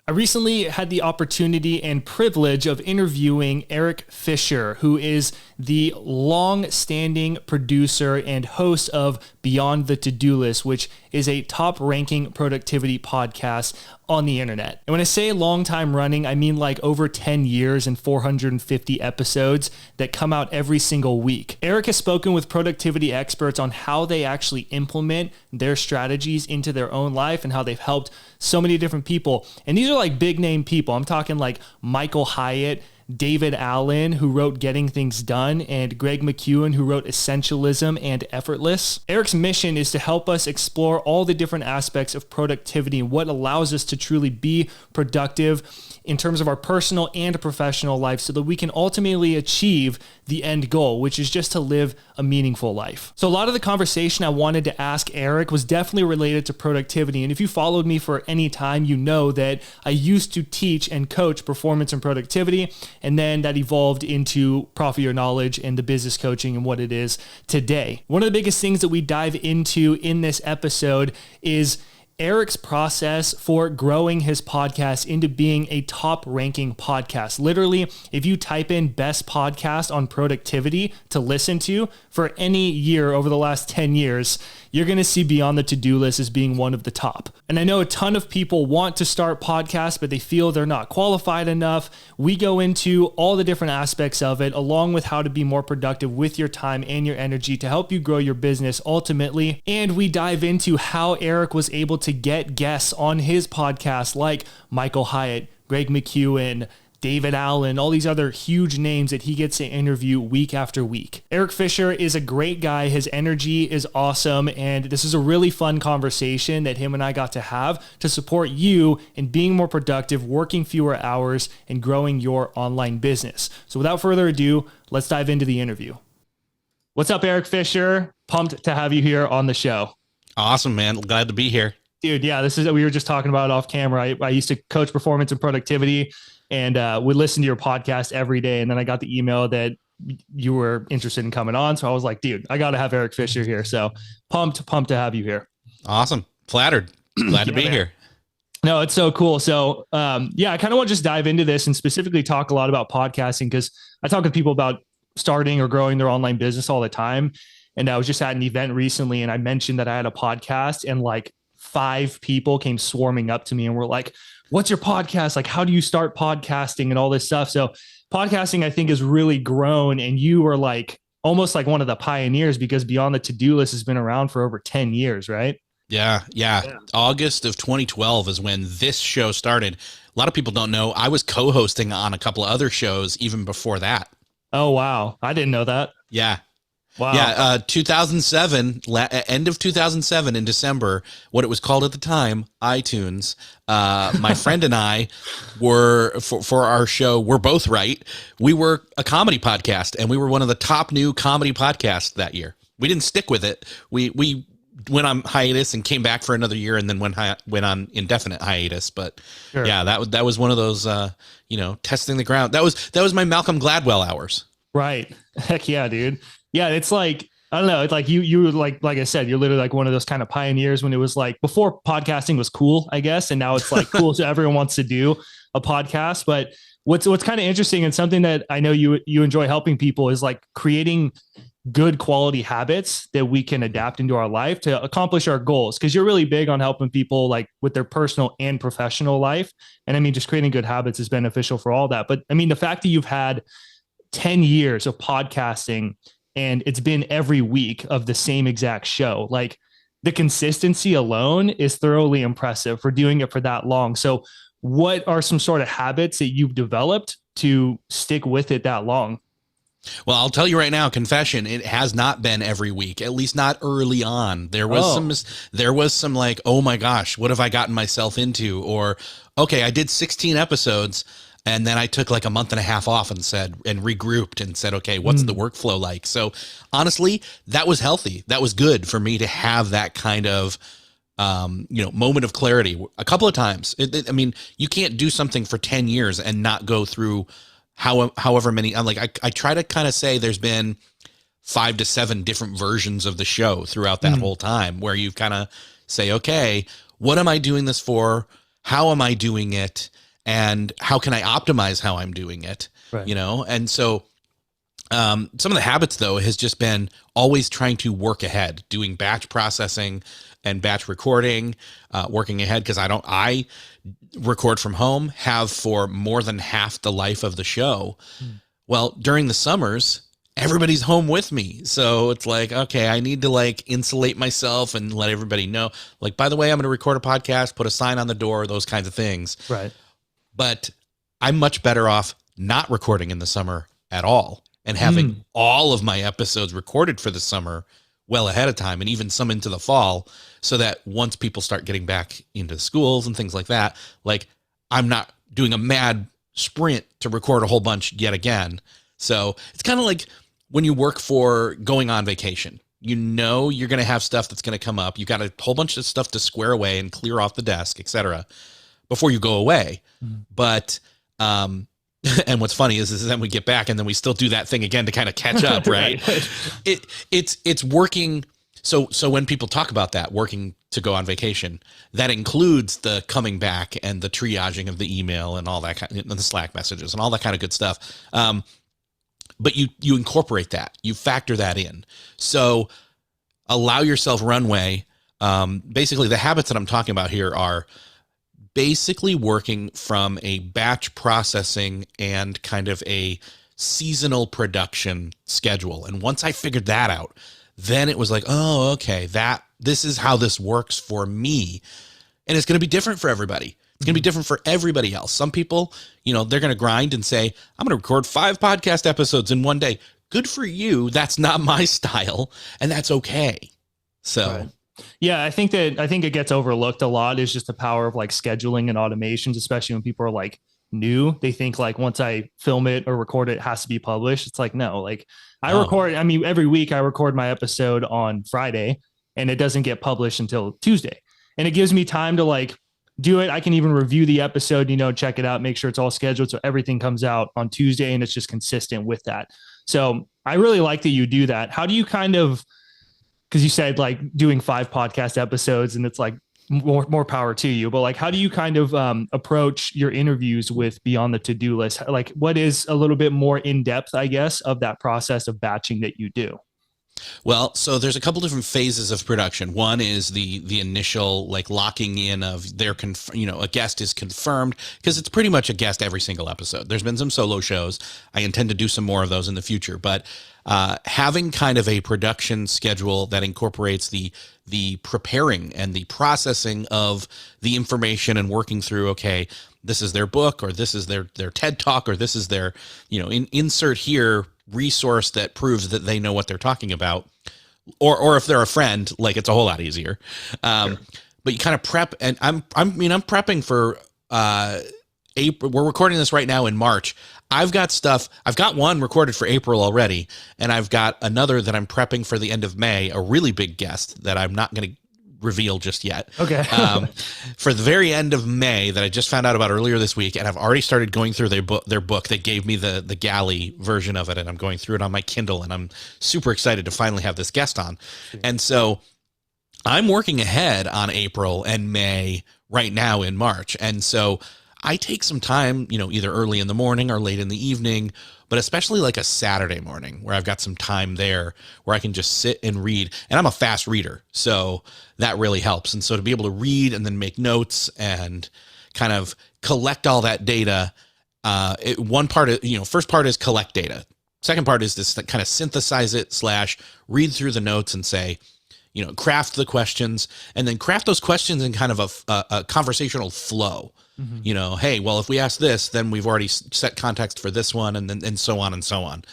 I recently had the opportunity and privilege of interviewing Erik Fisher, who is the long-standing producer and host of Beyond the To-Do List, which is a top-ranking productivity podcast on the internet. And when I say long time running, I mean like over 10 years and 450 episodes that come out every single week. Erik has spoken with productivity experts on how they actually implement their strategies into their own life and how they've helped so many different people. And these are like big name people. I'm talking like Michael Hyatt, David Allen, who wrote Getting Things Done, and Greg McKeown, who wrote Essentialism and Effortless. Erik's mission is to help us explore all the different aspects of productivity and what allows us to truly be productive in terms of our personal and professional life so that we can ultimately achieve the end goal, which is just to live a meaningful life. So a lot of the conversation I wanted to ask Erik was definitely related to productivity. And if you followed me for any time, you know that I used to teach and coach performance and productivity. And then that evolved into Profit Your Knowledge and the business coaching and what it is today. One of the biggest things that we dive into in this episode is Erik's process for growing his podcast into being a top ranking podcast. Literally, if you type in best podcast on productivity to listen to for any year over the last 10 years, you're going to see Beyond the To-Do List as being one of the top. And I know a ton of people want to start podcasts, but they feel they're not qualified enough. We go into all the different aspects of it, along with how to be more productive with your time and your energy to help you grow your business ultimately. And we dive into how Erik was able to get guests on his podcast like Michael Hyatt, Greg McKeown, David Allen, all these other huge names that he gets to interview week after week. Erik Fisher is a great guy. His energy is awesome. And this is a really fun conversation that him and I got to have to support you in being more productive, working fewer hours, and growing your online business. So without further ado, let's dive into the interview. What's up, Erik Fisher? Pumped to have you here on the show. Awesome, man. Glad to be here. Dude, yeah, this is, we were just talking about it off camera. I used to coach performance and productivity and would listen to your podcast every day. And then I got the email that you were interested in coming on. So I was like, dude, I got to have Erik Fisher here. So pumped to have you here. Awesome. Flattered. Glad to be here. No, it's so cool. So I kind of want to just dive into this and specifically talk a lot about podcasting because I talk with people about starting or growing their online business all the time. And I was just at an event recently and I mentioned that I had a podcast and like 5 people came swarming up to me and were like, what's your podcast? Like, how do you start podcasting and all this stuff? So podcasting, I think, has really grown. And you were like almost like one of the pioneers because Beyond the To-Do List has been around for over 10 years, right? Yeah. August of 2012 is when this show started. A lot of people don't know I was co-hosting on a couple of other shows even before that. Oh, wow. I didn't know that. Yeah. Wow. Yeah, 2007, end of 2007 in December, what it was called at the time, iTunes. My friend and I were, for our show, We're Both Right, we were a comedy podcast, and we were one of the top new comedy podcasts that year. We didn't stick with it. We went on hiatus and came back for another year and then went on indefinite hiatus. But sure. Yeah, that was one of those, testing the ground. That was my Malcolm Gladwell hours. Right. Heck yeah, dude. Yeah, it's like, I don't know. It's like you like I said, you're literally like one of those kind of pioneers when it was like before podcasting was cool, I guess. And now it's like cool. So everyone wants to do a podcast. But what's kind of interesting and something that I know you enjoy helping people is like creating good quality habits that we can adapt into our life to accomplish our goals. Cause you're really big on helping people like with their personal and professional life. And I mean, just creating good habits is beneficial for all that. But I mean, the fact that you've had 10 years of podcasting and it's been every week of the same exact show. Like the consistency alone is thoroughly impressive for doing it for that long. So what are some sort of habits that you've developed to stick with it that long? Well, I'll tell you right now, confession, it has not been every week, at least not early on. There was some like, oh my gosh, what have I gotten myself into? Or, okay, I did 16 episodes. And then I took like a month and a half off and regrouped and said, okay, what's the workflow like? So honestly, that was healthy. That was good for me to have that kind of, moment of clarity a couple of times. I mean, you can't do something for 10 years and not go through however many. I try to kind of say there's been 5 to 7 different versions of the show throughout that whole time where you kind of say, okay, what am I doing this for? how am I doing it, and how can I optimize how I'm doing it? Right. You know, and so some of the habits though has just been always trying to work ahead, doing batch processing and batch recording, working ahead, because I record from home, have for more than half the life of the show. Well, during the summers, everybody's home with me. So it's like, okay, I need to like insulate myself and let everybody know, like, by the way, I'm going to record a podcast, put a sign on the door, those kinds of things. Right. But I'm much better off not recording in the summer at all and having all of my episodes recorded for the summer well ahead of time, and even some into the fall, so that once people start getting back into schools and things like that, like I'm not doing a mad sprint to record a whole bunch yet again. So it's kind of like when you work for going on vacation, you know, you're going to have stuff that's going to come up. You got a whole bunch of stuff to square away and clear off the desk, etc., before you go away. But, and what's funny is then we get back and then we still do that thing again to kind of catch up. Right. It's working. So when people talk about that, working to go on vacation, that includes the coming back and the triaging of the email and all that kind of, the Slack messages and all that kind of good stuff. But you incorporate that, you factor that in. So allow yourself runway. Basically the habits that I'm talking about here are basically working from a batch processing and kind of a seasonal production schedule. And once I figured that out, then it was like, oh, okay, this is how this works for me. And it's going to be different for everybody. It's going to be different for everybody else. Some people, you know, they're going to grind and say, I'm going to record 5 podcast episodes in one day. Good for you. That's not my style, and that's okay. So, right. Yeah, I think it gets overlooked a lot is just the power of like scheduling and automations, especially when people are like new. They think like once I film it or record it, it has to be published. It's like, no, like every week I record my episode on Friday and it doesn't get published until Tuesday. And it gives me time to like do it. I can even review the episode, you know, check it out, make sure it's all scheduled. So everything comes out on Tuesday and it's just consistent with that. So I really like that you do that. How do you kind of, because you said like doing 5 podcast episodes and it's like more power to you, but like, how do you kind of approach your interviews with Beyond the To-Do List? Like what is a little bit more in depth, I guess, of that process of batching that you do? Well, so there's a couple different phases of production. One is the initial like locking in of their, a guest is confirmed, because it's pretty much a guest every single episode. There's been some solo shows. I intend to do some more of those in the future, but having kind of a production schedule that incorporates the preparing and the processing of the information and working through, okay, this is their book, or this is their TED Talk, or this is their, insert here resource that proves that they know what they're talking about, or if they're a friend, like it's a whole lot easier. Sure. But you kind of prep, and I'm prepping for April. We're recording this right now in March. I've got one recorded for April already, and I've got another that I'm prepping for the end of May, a really big guest that I'm not going to reveal just yet. Okay. For the very end of May that I just found out about earlier this week, and I've already started going through their book. They gave me the galley version of it, and I'm going through it on my Kindle, and I'm super excited to finally have this guest on. And so I'm working ahead on April and May right now in March. And so I take some time, either early in the morning or late in the evening, but especially like a Saturday morning where I've got some time there where I can just sit and read. And I'm a fast reader, so that really helps. And so to be able to read and then make notes and kind of collect all that data, first part is collect data. Second part is this kind of synthesize it / read through the notes and say, craft the questions, and then craft those questions in kind of a conversational flow. Mm-hmm. Hey, well, if we ask this, then we've already set context for this one, and so on and so on.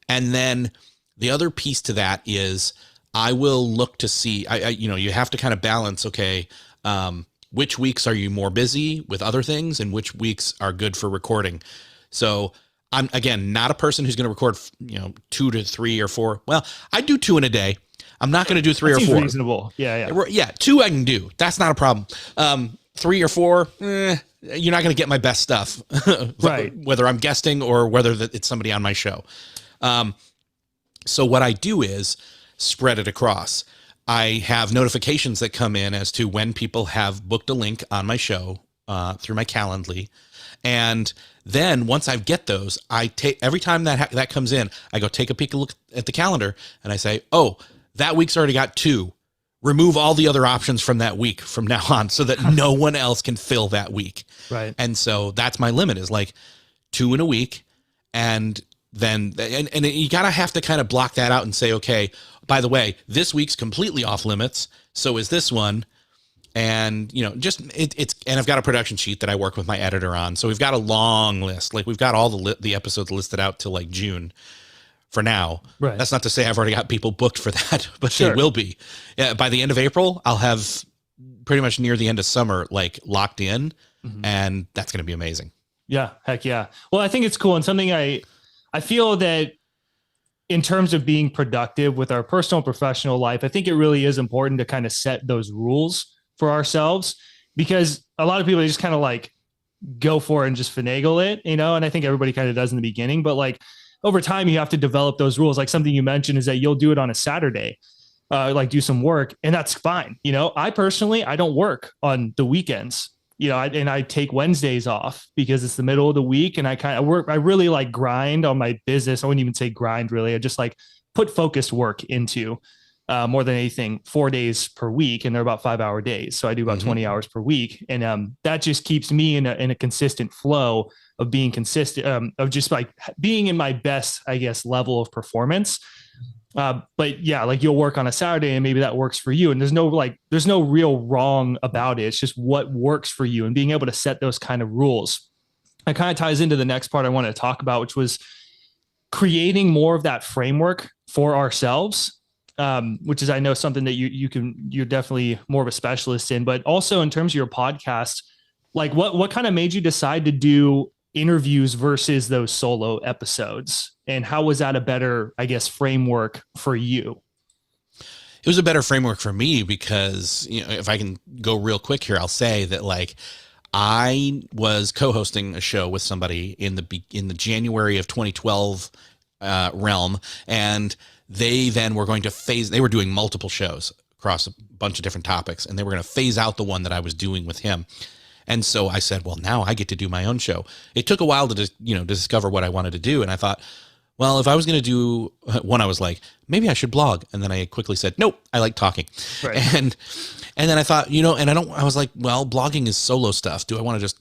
And then the other piece to that is I will look to see, you have to kind of balance, okay, which weeks are you more busy with other things and which weeks are good for recording. So I'm, again, not a person who's going to record, 2 to 3 or 4. Well, I do 2 in a day. I'm not going to do 3 or 4. Reasonable. Yeah. Yeah. 2 I can do. That's not a problem. 3 or 4, you're not going to get my best stuff, right? Whether I'm guesting or whether it's somebody on my show. So what I do is spread it across. I have notifications that come in as to when people have booked a link on my show through my Calendly. And then once I get those, I take every time that comes in, I go take a look at the calendar and I say, oh, that week's already got 2. Remove all the other options from that week from now on so that no one else can fill that week. Right. And so that's my limit, is like 2 in a week. And then, and you gotta have to kind of block that out and say, okay, by the way, this week's completely off limits. So is this one. And, you know, just it's, and I've got a production sheet that I work with my editor on. So we've got a long list. Like we've got all the episodes listed out till like June for now. Right. That's not to say I've already got people booked for that, but Sure. they will be. Yeah, by the end of April, I'll have pretty much near the end of summer, like locked in, and that's going to be amazing. Yeah. Heck yeah. Well, I think it's cool. And something I feel that in terms of being productive with our personal and professional life, I think it really is important to kind of set those rules for ourselves, because a lot of people just kind of like go for it and just finagle it, you know? And I think everybody kind of does in the beginning, but like over time you have to develop those rules. Like something you mentioned is that you'll do it on a Saturday, like do some work, and that's fine. You know, I personally, I don't work on the weekends, you know, and I take Wednesdays off because it's the middle of the week, and I really like grind on my business. I wouldn't even say grind really. I just like put focused work into more than anything 4 days per week. And they're about 5-hour days. So I do about 20 hours per week. And that just keeps me in a consistent flow of being consistent, of just like being in my best, I guess, level of performance. But yeah, like you'll work on a Saturday and maybe that works for you. And there's no real wrong about it. It's just what works for you, and being able to set those kind of rules. It kind of ties into the next part I wanted to talk about, which was creating more of that framework for ourselves. Which is, I know, something that you're definitely more of a specialist in, but also in terms of your podcast, like what kind of made you decide to do interviews versus those solo episodes? And how was that a better, I guess, framework for you? It was a better framework for me because, you know, if I can go real quick here, I'll say that like I was co-hosting a show with somebody in the January of 2012 realm, and they then were going to they were doing multiple shows across a bunch of different topics, and they were going to phase out the one that I was doing with him. And so I said, well, now I get to do my own show. It took a while to discover what I wanted to do. And I thought, well, if I was going to do one, I was like, maybe I should blog. And then I quickly said, nope, I like talking. Right. And then I thought, I was like, well, blogging is solo stuff. Do I want to just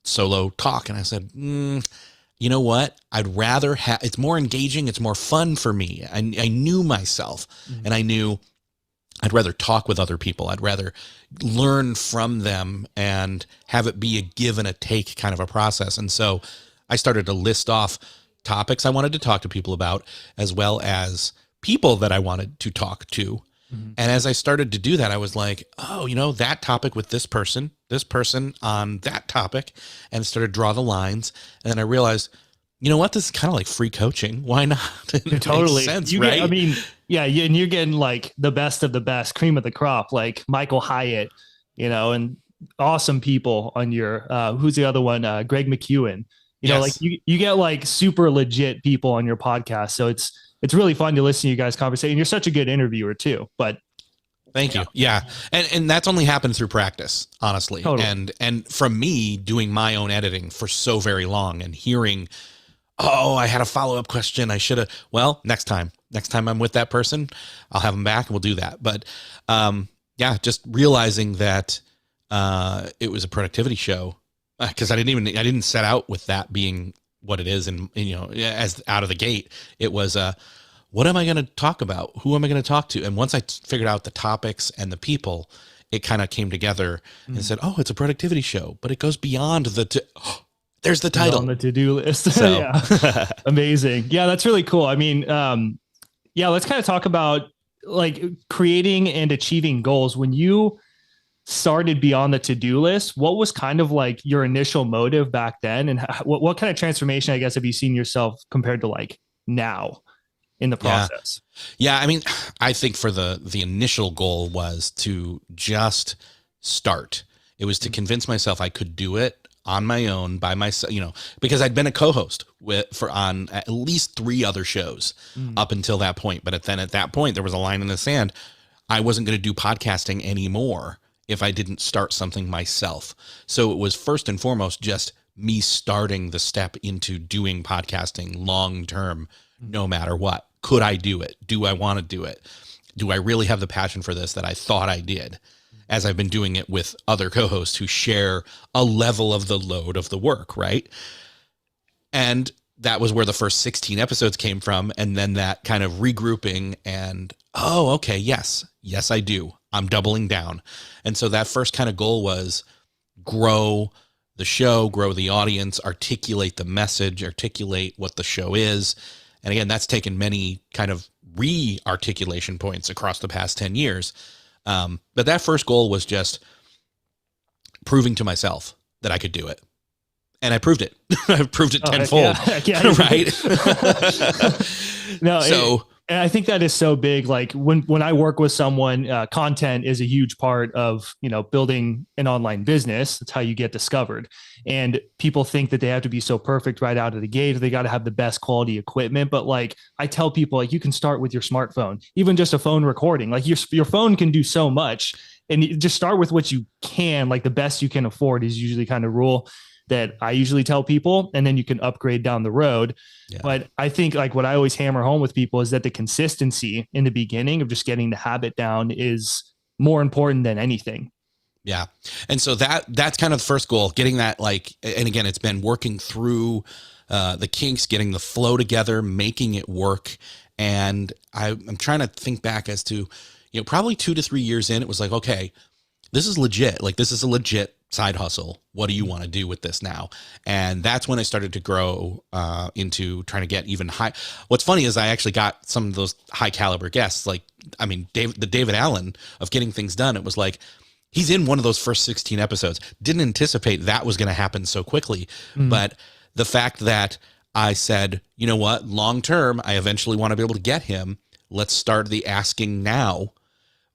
solo talk? And I said, you know what? I'd rather it's more engaging. It's more fun for me. I knew myself, and I knew I'd rather talk with other people. I'd rather learn from them and have it be a give and a take kind of a process. And so I started to list off topics I wanted to talk to people about, as well as people that I wanted to talk to. And as I started to do that, I was like, oh, that topic with this person on that topic, and started to draw the lines. And then I realized, you know what? This is kind of like free coaching. Why not? Totally. Sense, right? And you're getting like the best of the best, cream of the crop, like Michael Hyatt, and awesome people on your, who's the other one? Greg McEwen, like you get like super legit people on your podcast. So it's really fun to listen to you guys conversate. And you're such a good interviewer too, but thank you. Yeah. And that's only happened through practice, honestly. Totally. And from me doing my own editing for so very long and hearing, oh, I had a follow-up question. I should have, next time I'm with that person, I'll have them back and we'll do that. But just realizing that it was a productivity show, because I didn't set out with that being what it is. And, as out of the gate, it was, what am I going to talk about? Who am I going to talk to? And once I figured out the topics and the people, it kind of came together and said, oh, it's a productivity show, but it goes beyond there's the title on the to-do list. So. Yeah. Amazing. Yeah, that's really cool. I mean, let's kind of talk about like creating and achieving goals. When you started Beyond the To-Do List, what was kind of like your initial motive back then? And what kind of transformation, I guess, have you seen yourself compared to like now in the process? Yeah. I mean, I think for the initial goal was to just start. It was to convince myself I could do it on my own by myself, because I'd been a co-host on at least 3 other shows up until that point. But then at that point, there was a line in the sand. I wasn't going to do podcasting anymore if I didn't start something myself. So it was first and foremost just me starting the step into doing podcasting long term, no matter what. Could I do it? Do I want to do it? Do I really have the passion for this that I thought I did? As I've been doing it with other co-hosts who share a level of the load of the work, right? And that was where the first 16 episodes came from. And then that kind of regrouping and, oh, okay, yes, I do. I'm doubling down. And so that first kind of goal was grow the show, grow the audience, articulate the message, articulate what the show is. And again, that's taken many kind of re-articulation points across the past 10 years. But that first goal was just proving to myself that I could do it. And I proved it. I proved it tenfold, right? No, so, and I think that is so big. Like when I work with someone, content is a huge part of, building an online business. That's how you get discovered. And people think that they have to be so perfect right out of the gate. They got to have the best quality equipment. But like I tell people, like you can start with your smartphone, even just a phone recording. Like your phone can do so much, and you just start with what you can. Like the best you can afford is usually kind of rule that I usually tell people, and then you can upgrade down the road. Yeah. But I think like what I always hammer home with people is that the consistency in the beginning of just getting the habit down is more important than anything. Yeah. And so that's kind of the first goal, getting that and again, it's been working through the kinks, getting the flow together, making it work. And I'm trying to think back as to, probably 2 to 3 years in, it was like, okay, this is legit. Like this is a legit side hustle. What do you want to do with this now? And that's when I started to grow into trying to get even high. What's funny is I actually got some of those high caliber guests. Like, I mean, the David Allen of Getting Things Done. It was like, he's in one of those first 16 episodes. Didn't anticipate that was going to happen so quickly. But the fact that I said, you know what, long term, I eventually want to be able to get him. Let's start the asking now.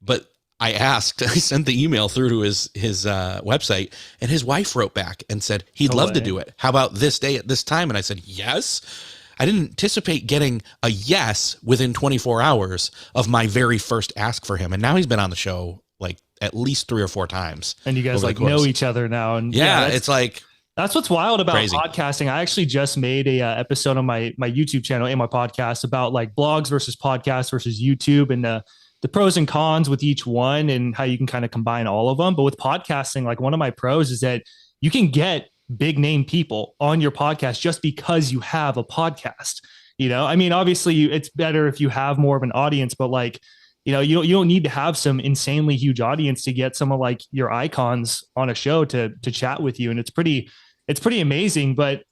But I sent the email through to his website, and his wife wrote back and said, he'd love to do it. How about this day at this time? And I said, yes. I didn't anticipate getting a yes within 24 hours of my very first ask for him. And now he's been on the show like at least 3 or 4 times. And you guys like know each other now. And yeah, it's like, that's what's wild about crazy. Podcasting. I actually just made a episode on my YouTube channel and my podcast about like blogs versus podcasts versus YouTube, and the pros and cons with each one and how you can kind of combine all of them. But with podcasting, like one of my pros is that you can get big name people on your podcast just because you have a podcast. I mean, obviously it's better if you have more of an audience, but like, you don't need to have some insanely huge audience to get some of like your icons on a show to chat with you. And it's pretty amazing. But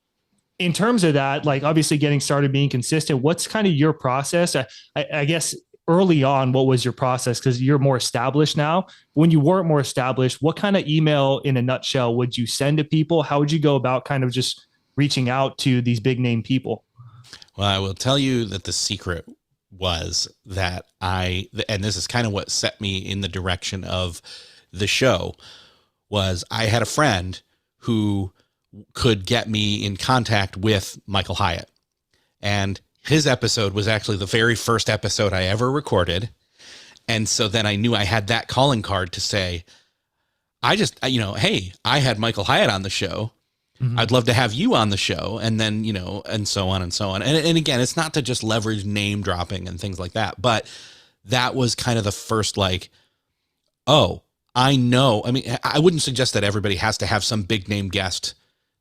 in terms of that, like obviously getting started, being consistent, what's kind of your process? I guess early on, what was your process? Because you're more established now. When you weren't more established, what kind of email in a nutshell would you send to people? How would you go about kind of just reaching out to these big name people? Well, I will tell you that the secret was that and this is kind of what set me in the direction of the show, was I had a friend who could get me in contact with Michael Hyatt. And his episode was actually the very first episode I ever recorded. And so then I knew I had that calling card to say, hey, I had Michael Hyatt on the show. Mm-hmm. I'd love to have you on the show. And then, and so on and so on. And again, it's not to just leverage name dropping and things like that, but that was kind of the first, like, oh, I know. I mean, I wouldn't suggest that everybody has to have some big name guest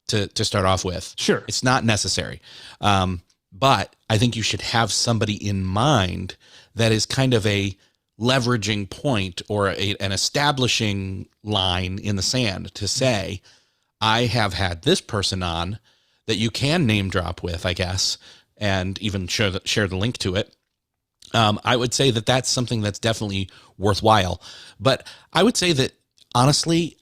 to start off with. Sure. It's not necessary. But I think you should have somebody in mind that is kind of a leveraging point or an establishing line in the sand to say, I have had this person on that you can name drop with, I guess, and even share the link to it. I would say that that's something that's definitely worthwhile. But I would say that honestly,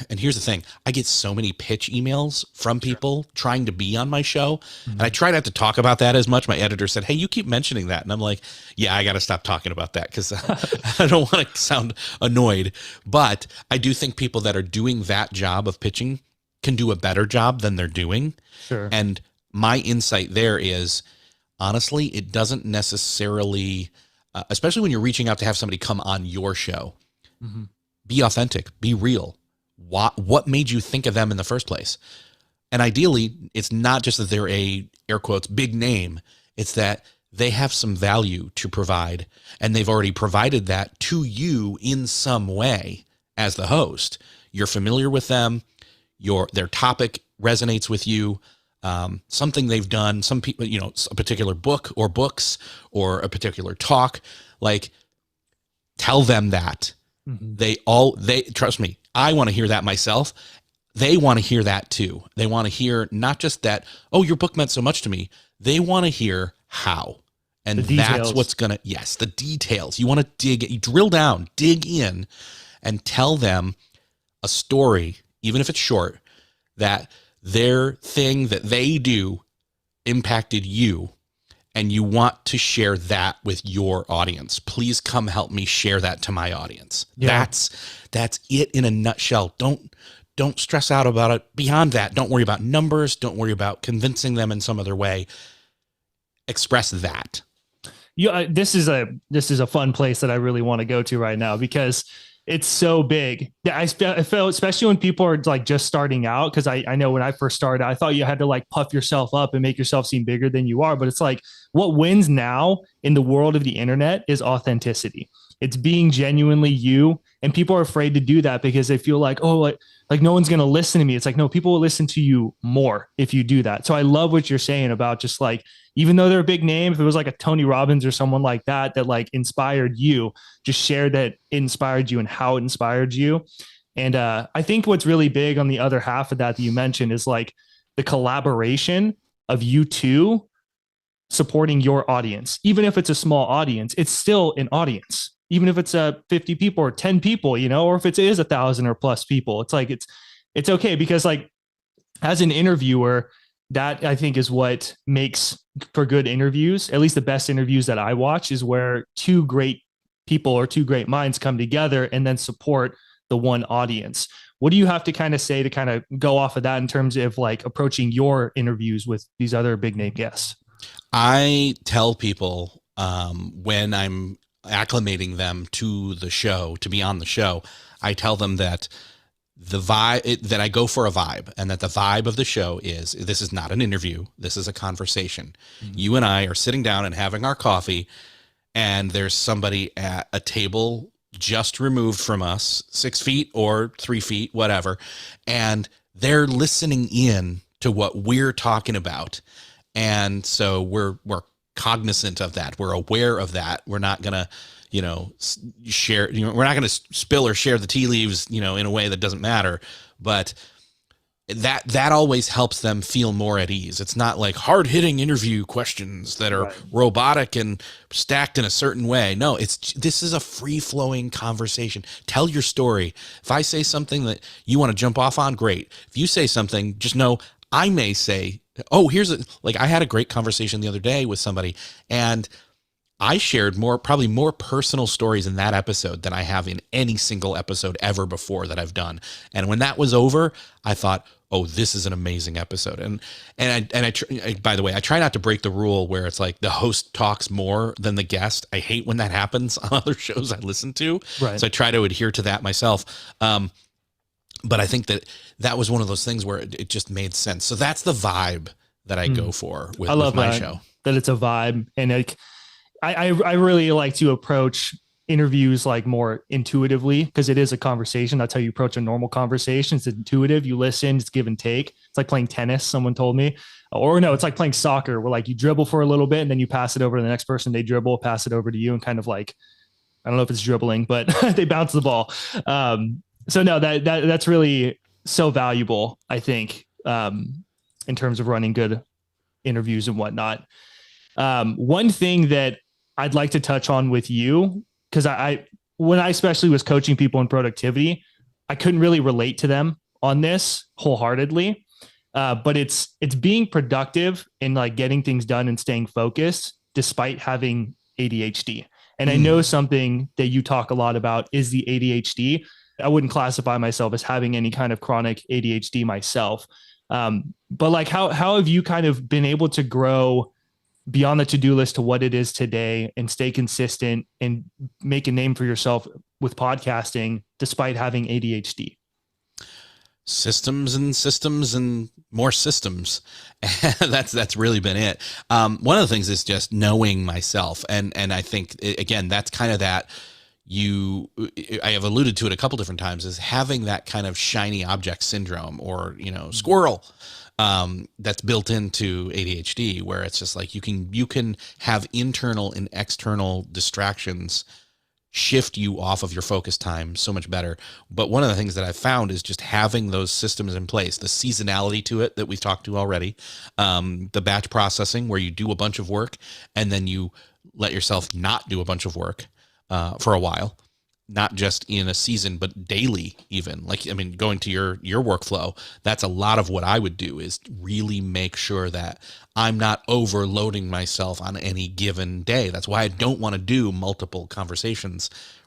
and here's the thing, I get so many pitch emails from people trying to be on my show. Mm-hmm. And I try not to talk about that as much. My editor said, hey, you keep mentioning that. And I'm like, yeah, I got to stop talking about that because I don't want to sound annoyed. But I do think people that are doing that job of pitching can do a better job than they're doing. Sure. And my insight there is, honestly, it doesn't necessarily, especially when you're reaching out to have somebody come on your show, mm-hmm. Be authentic, be real. What made you think of them in the first place? And ideally, it's not just that they're a, air quotes, big name. It's that they have some value to provide, and they've already provided that to you in some way as the host. You're familiar with them. Their topic resonates with you. Something they've done, some people, a particular book or books or a particular talk, like, tell them that. Mm-hmm. They trust me. I want to hear that myself. They want to hear that too. They want to hear not just that, oh, your book meant so much to me. They want to hear how. And that's what's going to, yes, the details. You want to you drill down, dig in, and tell them a story, even if it's short, that their thing that they do impacted you, and you want to share that with your audience. Please come help me share that to my audience. Yeah. That's it in a nutshell. Don't stress out about it. Beyond that, don't worry about numbers. Don't worry about convincing them in some other way. Express that. Yeah, this is a fun place that I really want to go to right now, because it's so big. I feel, especially when people are like just starting out, because I know when I first started, I thought you had to like puff yourself up and make yourself seem bigger than you are. But it's like, what wins now in the world of the internet is authenticity. It's being genuinely you. And people are afraid to do that because they feel like, oh, like no one's going to listen to me. It's like, no, people will listen to you more if you do that. So I love what you're saying about just like, even though they're a big name, if it was like a Tony Robbins or someone like that like inspired you, just share that it inspired you and how it inspired you. And I think what's really big on the other half of that you mentioned is like the collaboration of you two supporting your audience. Even if it's a small audience, it's still an audience. Even if it's 50 people or 10 people, or if it is 1,000 or plus people, it's like, it's okay, because like as an interviewer, that I think is what makes for good interviews. At least the best interviews that I watch is where two great people or two great minds come together and then support the one audience. What do you have to kind of say to kind of go off of that in terms of like approaching your interviews with these other big name guests? I tell people when I'm acclimating them to the show, to be on the show, I tell them that the vibe, that I go for a vibe, and that the vibe of the show is, this is not an interview. This is a conversation. Mm-hmm. You and I are sitting down and having our coffee, and there's somebody at a table just removed from us, 6 feet or 3 feet, whatever. And they're listening in to what we're talking about. And so we're cognizant of that. We're aware of that. We're not going to, share, we're not going to spill or share the tea leaves, in a way that doesn't matter. But that always helps them feel more at ease. It's not like hard hitting interview questions that are robotic and stacked in a certain way. No, this is a free flowing conversation. Tell your story. If I say something that you want to jump off on, great. If you say something, just know I may say, oh, I had a great conversation the other day with somebody, and I shared probably more personal stories in that episode than I have in any single episode ever before that I've done. And when that was over, I thought, oh, this is an amazing episode. And by the way, I try not to break the rule where it's like the host talks more than the guest. I hate when that happens on other shows I listen to. Right. So I try to adhere to that myself. But I think that was one of those things where it just made sense. So that's the vibe that I go for with my show. That it's a vibe. And I really like to approach interviews like more intuitively, because it is a conversation. That's how you approach a normal conversation. It's intuitive. You listen, it's give and take. It's like playing tennis, someone told me. Or no, it's like playing soccer, where like you dribble for a little bit and then you pass it over to the next person. They dribble, pass it over to you, and kind of like, I don't know if it's dribbling, but they bounce the ball. So no, that's really so valuable, I think, in terms of running good interviews and whatnot. One thing that I'd like to touch on with you, because when I especially was coaching people in productivity, I couldn't really relate to them on this wholeheartedly. But it's being productive and like getting things done and staying focused despite having ADHD. And I know something that you talk a lot about is the ADHD. I wouldn't classify myself as having any kind of chronic ADHD myself. But like, how have you kind of been able to grow beyond the to-do list to what it is today and stay consistent and make a name for yourself with podcasting despite having ADHD? Systems and more systems. That's really been it. One of the things is just knowing myself. And I think, again, that's kind of that I have alluded to it a couple different times, is having that kind of shiny object syndrome, or, squirrel, that's built into ADHD, where it's just like you can have internal and external distractions shift you off of your focus time so much better. But one of the things that I've found is just having those systems in place, the seasonality to it that we've talked to already, the batch processing where you do a bunch of work and then you let yourself not do a bunch of work for a while, not just in a season, but daily even. Like, I mean, going to your workflow, that's a lot of what I would do, is really make sure that I'm not overloading myself on any given day. That's why I don't want to do multiple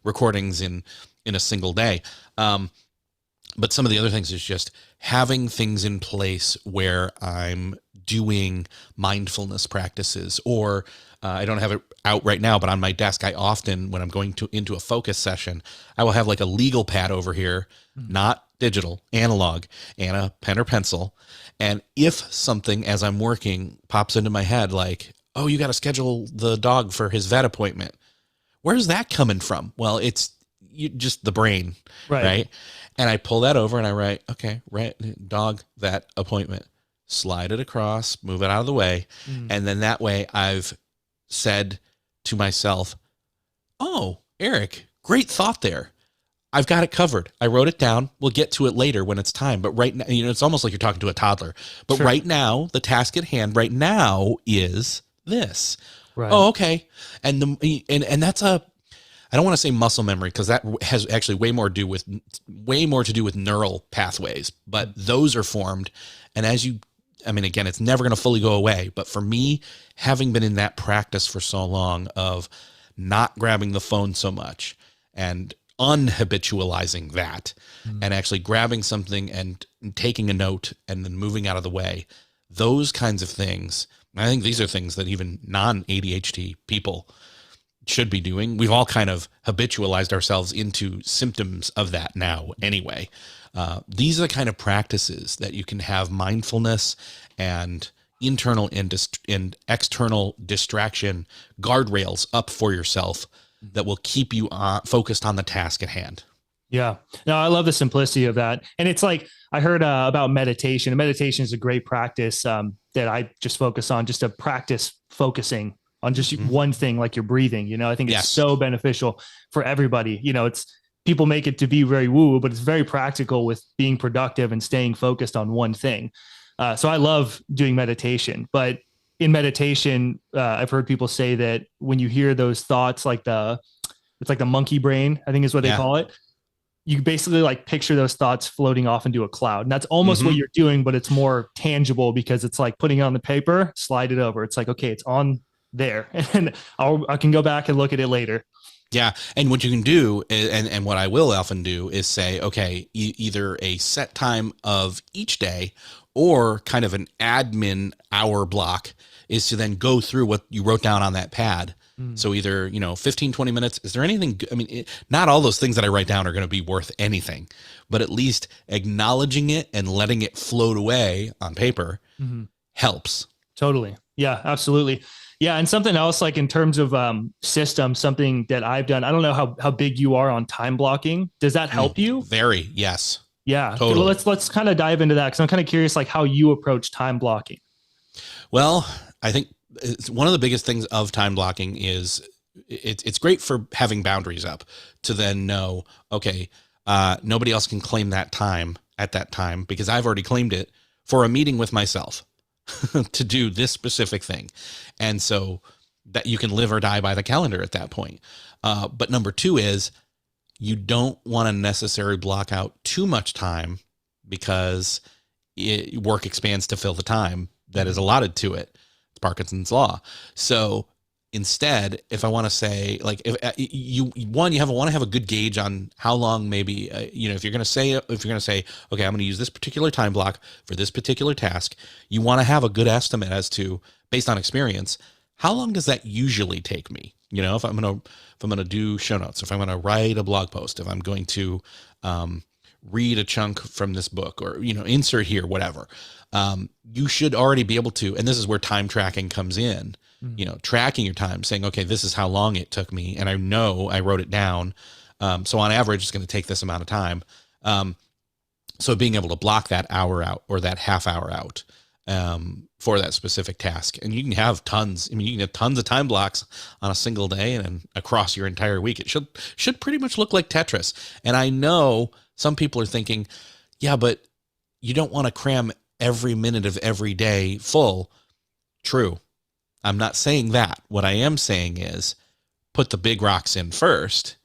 recordings in a single day. But some of the other things is just having things in place where I'm doing mindfulness practices, or I don't have it out right now, but on my desk, I often, when I'm going into a focus session, I will have like a legal pad over here, not digital, analog, and a pen or pencil. And if something as I'm working pops into my head, like, oh, you got to schedule the dog for his vet appointment, where's that coming from? Well, it's just the brain, right? And I pull that over and I write, okay, right, dog, vet appointment, slide it across, move it out of the way. And then that way I've said to myself, oh, Erik, great thought there. I've got it covered. I wrote it down. We'll get to it later when it's time. But right now, it's almost like you're talking to a toddler. But sure, right now, the task at hand right now is this. Right. Oh, okay. And that's I don't want to say muscle memory, because that has actually way more to do with neural pathways. But those are formed. And again, it's never going to fully go away. But for me, having been in that practice for so long of not grabbing the phone so much and unhabitualizing that, and actually grabbing something and taking a note and then moving out of the way, those kinds of things, I think these are things that even non-ADHD people should be doing. We've all kind of habitualized ourselves into symptoms of that now anyway. These are the kind of practices that you can have mindfulness and internal and external distraction guardrails up for yourself that will keep you focused on the task at hand. Yeah. No, I love the simplicity of that. And it's like, I heard about meditation. Meditation is a great practice that I just focus on, just to practice focusing on just one thing, like your breathing. I think it's so beneficial for everybody. People make it to be very woo, but it's very practical with being productive and staying focused on one thing. So I love doing meditation, but in meditation, I've heard people say that when you hear those thoughts, it's like the monkey brain, I think is what they call it. You basically like picture those thoughts floating off into a cloud. And that's almost what you're doing, but it's more tangible, because it's like putting it on the paper, slide it over. It's like, okay, it's on there, and I can go back and look at it later. Yeah. And what you can do, and what I will often do, is say, okay, either a set time of each day or kind of an admin hour block is to then go through what you wrote down on that pad. So either, 15, 20 minutes, is there anything, not all those things that I write down are going to be worth anything, but at least acknowledging it and letting it float away on paper helps. Totally. Yeah, absolutely. Yeah. And something else, like in terms of systems, something that I've done, I don't know how big you are on time blocking. Does that help you? Very, yes. Yeah. Totally. Well, let's kind of dive into that, because I'm kind of curious, like how you approach time blocking. Well, I think one of the biggest things of time blocking is it's great for having boundaries up to then know, okay, nobody else can claim that time at that time, because I've already claimed it for a meeting with myself to do this specific thing. And so that you can live or die by the calendar at that point. But number two is, you don't want to necessarily block out too much time, because work expands to fill the time that is allotted to it. It's Parkinson's law. So instead, if I want to say, like, if you want to have a good gauge on how long, maybe, if you're going to say, okay, I'm going to use this particular time block for this particular task, you want to have a good estimate as to, based on experience, how long does that usually take me? You know, if I'm going to do show notes, if I'm going to write a blog post, if I'm going to read a chunk from this book, or, you know, insert here, whatever, you should already be able to, and this is where time tracking comes in, you know, tracking your time, saying, okay, this is how long it took me. And I know I wrote it down. So on average, it's going to take this amount of time. So being able to block that hour out, or that half hour out, for that specific task. And you can have tons. I mean, you can have tons of time blocks on a single day and then across your entire week. It should pretty much look like Tetris. And I know some people are thinking, yeah, but you don't want to cram every minute of every day full. True. I'm not saying that. What I am saying is put the big rocks in first,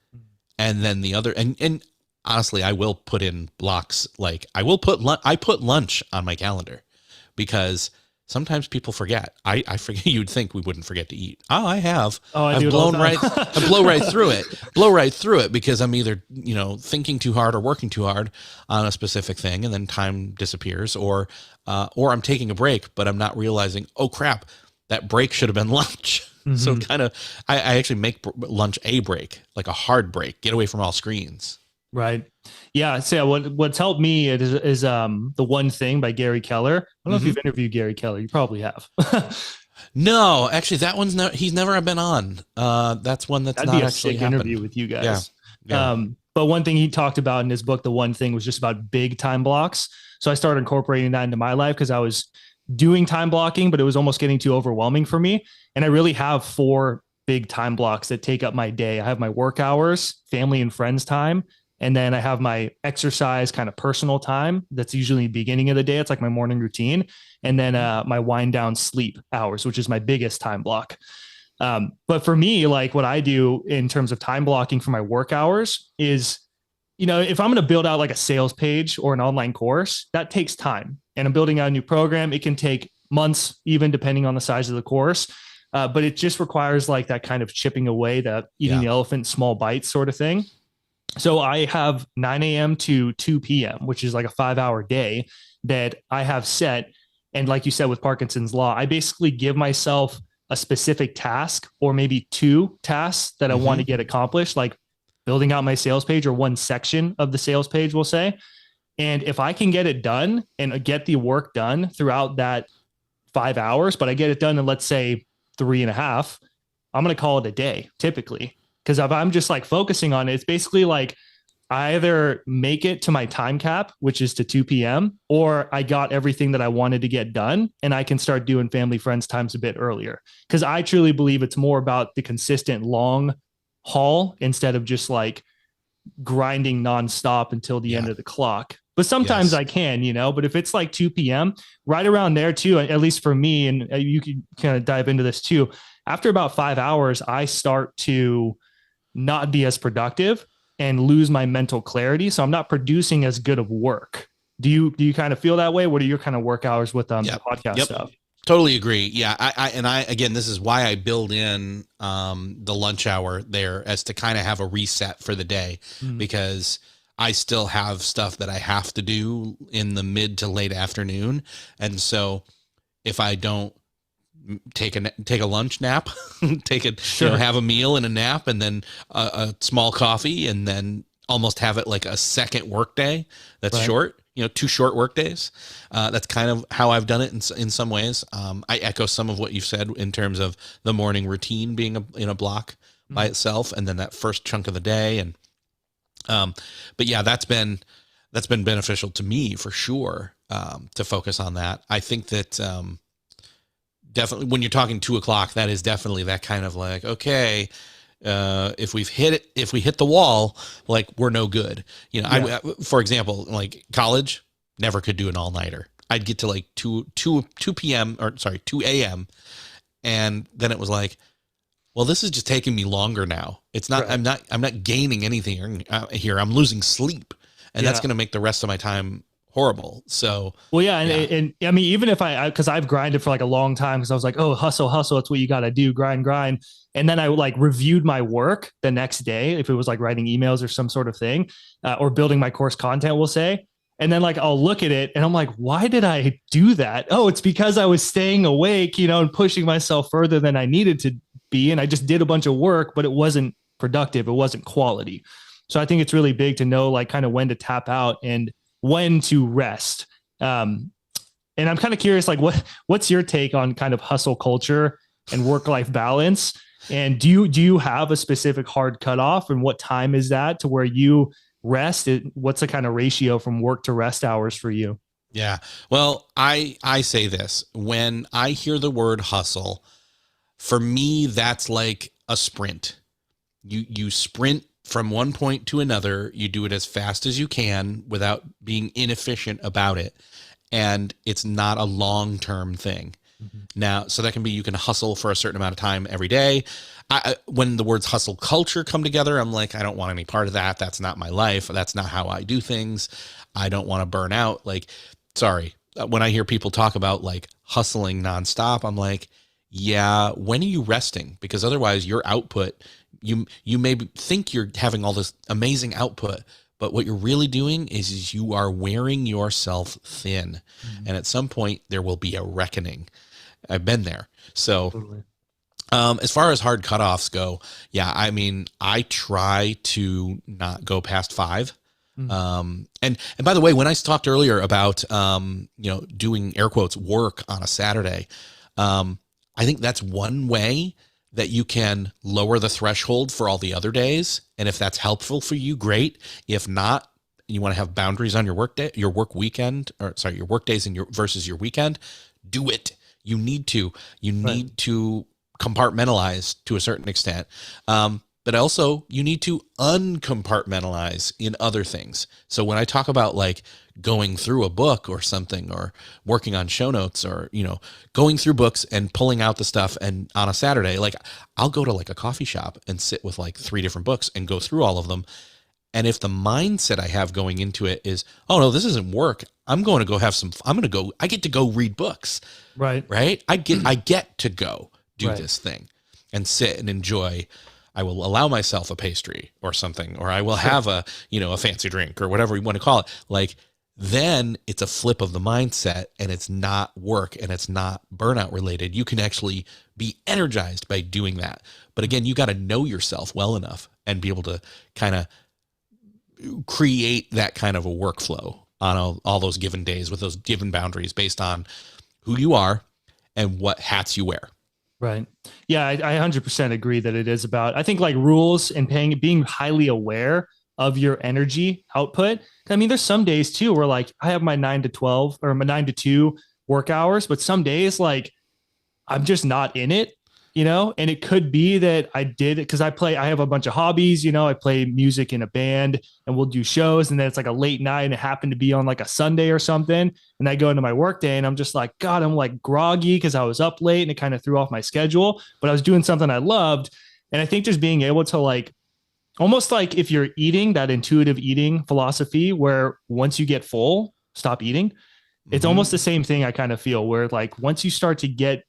and then the other, and honestly, I will put in blocks. Like I put lunch on my calendar, because sometimes people forget. I forget. You'd think we wouldn't forget to eat. Oh, I have. Oh, I've blown right. I blow right through it. Blow right through it because I'm either, you know, thinking too hard or working too hard on a specific thing, and then time disappears, or I'm taking a break, but I'm not realizing, oh crap, that break should have been lunch. Mm-hmm. So kind of, I actually make lunch a break, like a hard break. Get away from all screens. Right. Yeah. So what's helped me is The One Thing by Gary Keller. I don't know if you've interviewed Gary Keller. You probably have. No, actually, that one's he's never been on. That's one that's That'd not be a actually sick happened. interview with you guys. Yeah. But one thing he talked about in his book, The One Thing, was just about big time blocks. So I started incorporating that into my life because I was doing time blocking, but it was almost getting too overwhelming for me. And I really have 4 big time blocks that take up my day. I have my work hours, family and friends time, and then I have my exercise kind of personal time. That's usually the beginning of the day. It's like my morning routine. And then my wind down sleep hours, which is my biggest time block. But for me, like what I do in terms of time blocking for my work hours is, you know, if I'm going to build out like a sales page or an online course, that takes time. And I'm building out a new program. It can take months, even depending on the size of the course. But it just requires like that kind of chipping away, that eating the elephant in small bites sort of thing. So I have 9 a.m. to 2 p.m., which is like a 5-hour day that I have set. And like you said, with Parkinson's law, I basically give myself a specific task, or maybe 2 tasks that I want to get accomplished, like building out my sales page, or one section of the sales page, we'll say. And if I can get it done and get the work done throughout that 5 hours, but I get it done in, let's say, 3.5, I'm going to call it a day typically. Because if I'm just like focusing on it, it's basically like I either make it to my time cap, which is to 2 p.m., or I got everything that I wanted to get done, and I can start doing family friends times a bit earlier. Because I truly believe it's more about the consistent long haul instead of just like grinding nonstop until the end of the clock. But sometimes I can, you know, but if it's like 2 p.m., right around there too, at least for me, and you can kind of dive into this too, after about 5 hours, I start to not be as productive and lose my mental clarity. So I'm not producing as good of work. Do you kind of feel that way? What are your kind of work hours with the podcast stuff? Totally agree. Yeah. I again, this is why I build in the lunch hour there, as to kind of have a reset for the day, because I still have stuff that I have to do in the mid to late afternoon. And so if I don't take a lunch nap, have a meal and a nap, and then a small coffee, and then almost have it like a second work day that's short, 2 short work days. That's kind of how I've done it in some ways. I echo some of what you've said in terms of the morning routine being in a block by itself, and then that first chunk of the day. And but yeah, that's been beneficial to me for sure, to focus on that. I think that definitely when you're talking 2 o'clock, that is definitely that kind of like, okay, if we hit the wall, like we're no good. I, for example, like college, never could do an all-nighter. I'd get to like 2 p.m. or sorry, 2 a.m. And then it was like, well, this is just taking me longer now. It's not, I'm not gaining anything here. I'm losing sleep, and that's going to make the rest of my time horrible. So, well, and I mean, even if because I've grinded for like a long time, because I was like, oh, hustle, that's what you got to do, grind. And then I like reviewed my work the next day, if it was like writing emails or some sort of thing, or building my course content, we'll say. And then like I'll look at it and I'm like, why did I do that? Oh, it's because I was staying awake, and pushing myself further than I needed to be. And I just did a bunch of work, but it wasn't productive. It wasn't quality. So I think it's really big to know like kind of when to tap out and when to rest. And I'm kind of curious, like what's your take on kind of hustle culture and work-life balance? And do you have a specific hard cutoff, and what time is that to where you rest? What's the kind of ratio from work to rest hours for you? Yeah. Well, I say this, when I hear the word hustle, for me, that's like a sprint. You sprint from one point to another. You do it as fast as you can without being inefficient about it. And it's not a long-term thing. Mm-hmm. Now, so that can be, you can hustle for a certain amount of time every day. When the words hustle culture come together, I'm like, I don't want any part of that. That's not my life. That's not how I do things. I don't want to burn out. Like, sorry. When I hear people talk about like hustling nonstop, I'm like, yeah, when are you resting? Because otherwise your output, you may think you're having all this amazing output, but what you're really doing is you are wearing yourself thin. Mm-hmm. And at some point there will be a reckoning. I've been there. So totally. As far as hard cutoffs go, yeah, I mean, I try to not go past 5. Mm-hmm. And by the way, when I talked earlier about, doing air quotes work on a Saturday, I think that's one way that you can lower the threshold for all the other days. And if that's helpful for you, great. If not, you want to have boundaries on your work day, your work weekend, your work days and versus your weekend, do it. You need to compartmentalize to a certain extent. But also you need to uncompartmentalize in other things. So when I talk about like going through a book or something, or working on show notes, or, going through books and pulling out the stuff, and on a Saturday, like I'll go to like a coffee shop and sit with like 3 different books and go through all of them. And if the mindset I have going into it is, oh no, this isn't work, I get to go read books. Right. Right. I get to go do this thing and sit and enjoy. I will allow myself a pastry or something, or I will have a fancy drink or whatever you want to call it. Like, then it's a flip of the mindset, and it's not work and it's not burnout related. You can actually be energized by doing that. But again, you got to know yourself well enough and be able to kind of create that kind of a workflow on all those given days with those given boundaries based on who you are and what hats you wear. Right. Yeah, I 100% agree that it is about, I think, like rules and being highly aware of your energy output. I mean, there's some days too where like I have my 9 to 12 or my 9 to 2 work hours, but some days like I'm just not in it, and it could be that I did it because I have a bunch of hobbies, I play music in a band and we'll do shows, and then it's like a late night and it happened to be on like a Sunday or something. And I go into my work day and I'm just like, God, I'm like groggy because I was up late and it kind of threw off my schedule, but I was doing something I loved. And I think just being able to like, almost like if you're eating, that intuitive eating philosophy where once you get full, stop eating. It's almost the same thing I kind of feel, where like once you start to get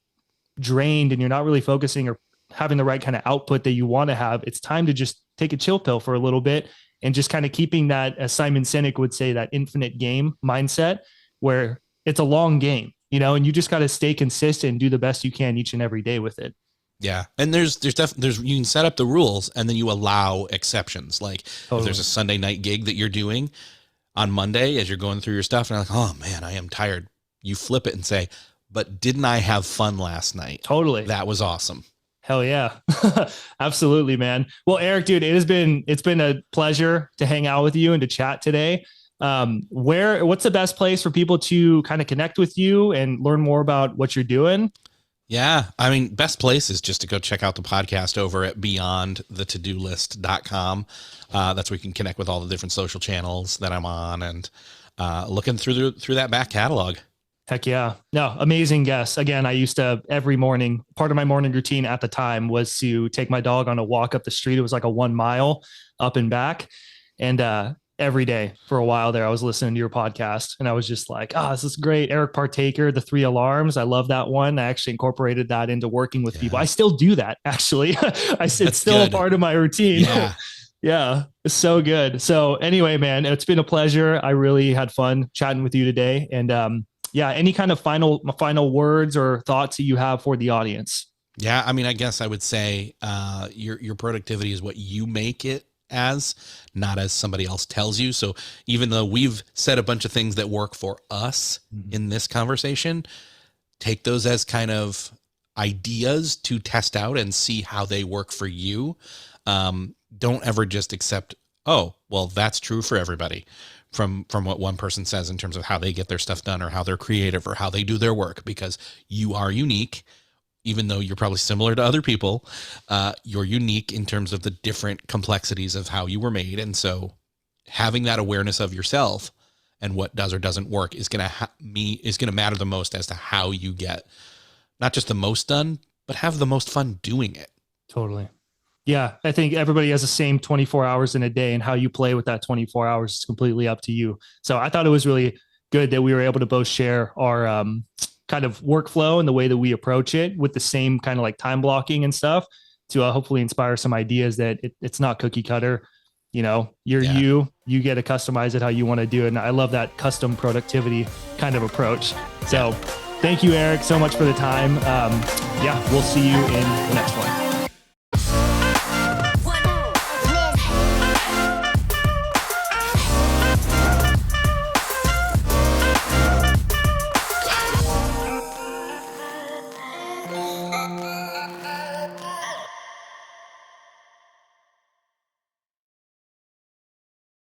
drained and you're not really focusing or having the right kind of output that you want to have, it's time to just take a chill pill for a little bit and just kind of keeping that, as Simon Sinek would say, that infinite game mindset where it's a long game, and you just got to stay consistent and do the best you can each and every day with it. Yeah. And there's you can set up the rules and then you allow exceptions. Like totally. If there's a Sunday night gig that you're doing on Monday, as you're going through your stuff and you're like, oh man, I am tired. You flip it and say, but didn't I have fun last night? Totally. That was awesome. Hell yeah. Absolutely, man. Well, Erik, dude, it's been a pleasure to hang out with you and to chat today. What's the best place for people to kind of connect with you and learn more about what you're doing? Yeah. I mean, best place is just to go check out the podcast over at beyondthetodolist.com. That's where you can connect with all the different social channels that I'm on, and looking through that back catalog. Heck yeah. No, amazing guests. Again, I used to every morning, part of my morning routine at the time was to take my dog on a walk up the street. It was like a 1 mile up and back. And every day for a while there, I was listening to your podcast and I was just like, this is great. Erik Partaker, the 3 alarms. I love that one. I actually incorporated that into working with people. I still do that actually. It's still good. A part of my routine. Yeah. Yeah. So good. So anyway, man, it's been a pleasure. I really had fun chatting with you today. And yeah, any kind of final words or thoughts that you have for the audience? Yeah, I mean, I guess I would say your productivity is what you make it as, not as somebody else tells you. So even though we've said a bunch of things that work for us in this conversation, take those as kind of ideas to test out and see how they work for you. Don't ever just accept, oh, well, that's true for everybody from what one person says in terms of how they get their stuff done or how they're creative or how they do their work, because you are unique. Even though you're probably similar to other people, you're unique in terms of the different complexities of how you were made. And so having that awareness of yourself and what does or doesn't work is going to matter the most as to how you get not just the most done, but have the most fun doing it. Totally. Yeah. I think everybody has the same 24 hours in a day, and how you play with that 24 hours is completely up to you. So I thought it was really good that we were able to both share our, kind of workflow and the way that we approach it with the same kind of like time blocking and stuff to hopefully inspire some ideas that it's not cookie cutter. You know, you get to customize it how you want to do it. And I love that custom productivity kind of approach. So thank you, Erik, so much for the time. Yeah, we'll see you in the next one.